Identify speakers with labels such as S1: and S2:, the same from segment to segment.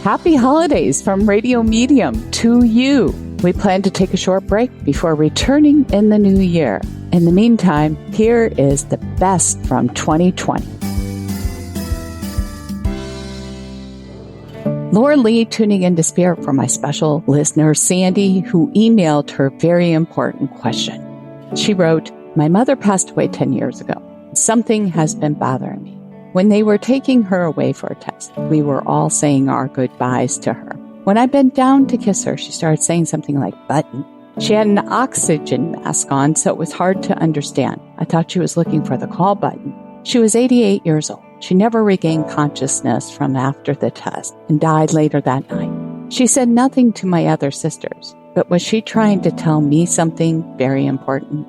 S1: Happy holidays from Radio Medium to you. We plan to take a short break before returning in the new year. In the meantime, here is the best from 2020. Laura Lee tuning into Spirit for my special listener, Sandy, who emailed her very important question. She wrote, "My mother passed away 10 years ago. Something has been bothering me. When they were taking her away for a test, we were all saying our goodbyes to her. When I bent down to kiss her, she started saying something like button. She had an oxygen mask on, so it was hard to understand. I thought she was looking for the call button. She was 88 years old. She never regained consciousness from after the test and died later that night. She said nothing to my other sisters, but was she trying to tell me something very important?"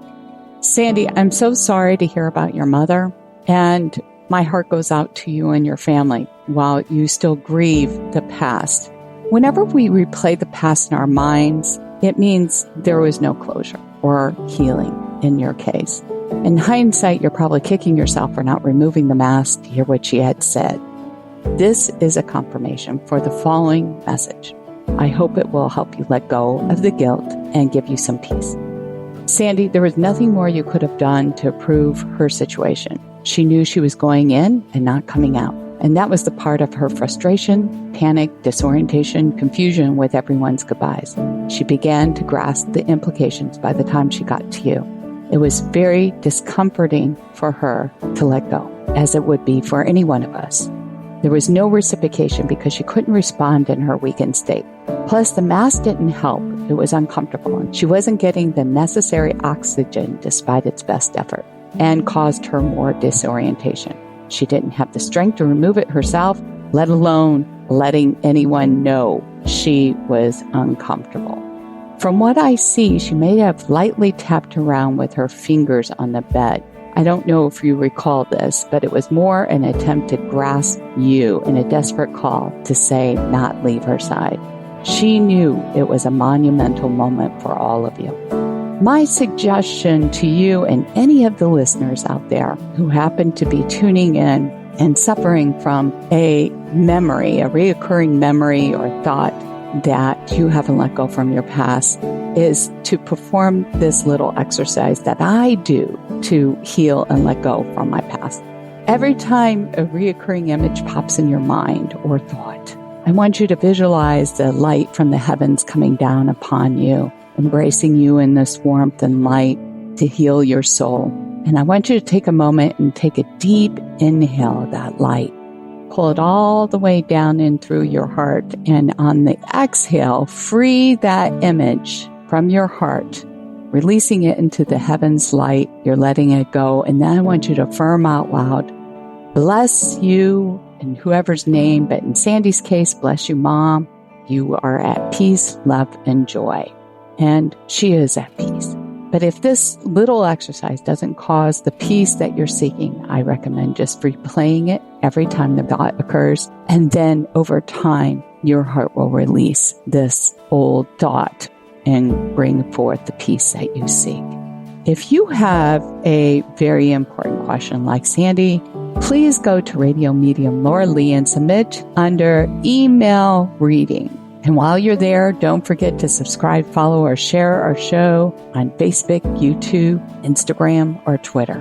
S1: Sandy, I'm so sorry to hear about your mother, and my heart goes out to you and your family while you still grieve the past. Whenever we replay the past in our minds, it means there was no closure or healing in your case. In hindsight, you're probably kicking yourself for not removing the mask to hear what she had said. This is a confirmation for the following message. I hope it will help you let go of the guilt and give you some peace. Sandy, there was nothing more you could have done to improve her situation. She knew she was going in and not coming out. And that was the part of her frustration, panic, disorientation, confusion with everyone's goodbyes. She began to grasp the implications by the time she got to you. It was very discomforting for her to let go, as it would be for any one of us. There was no reciprocation because she couldn't respond in her weakened state. Plus, the mask didn't help. It was uncomfortable, and she wasn't getting the necessary oxygen despite its best effort, and caused her more disorientation. She didn't have the strength to remove it herself, let alone letting anyone know she was uncomfortable. From what I see, she may have lightly tapped around with her fingers on the bed. I don't know if you recall this, but it was more an attempt to grasp you in a desperate call to say not leave her side. She knew it was a monumental moment for all of you. My suggestion to you and any of the listeners out there who happen to be tuning in and suffering from a memory, a reoccurring memory or thought that you haven't let go from your past, is to perform this little exercise that I do to heal and let go from my past. Every time a reoccurring image pops in your mind or thought, I want you to visualize the light from the heavens coming down upon you, embracing you in this warmth and light to heal your soul. And I want you to take a moment and take a deep inhale of that light. Pull it all the way down in through your heart. And on the exhale, free that image from your heart, releasing it into the heavens light. You're letting it go. And then I want you to affirm out loud, bless you in whoever's name, but in Sandy's case, bless you, Mom. You are at peace, love, and joy. And she is at peace. But if this little exercise doesn't cause the peace that you're seeking, I recommend just replaying it every time the thought occurs. And then over time, your heart will release this old thought and bring forth the peace that you seek. If you have a very important question like Sandy, please go to Radio Medium Laura Lee and submit under email reading. And while you're there, don't forget to subscribe, follow, or share our show on Facebook, YouTube, Instagram, or Twitter.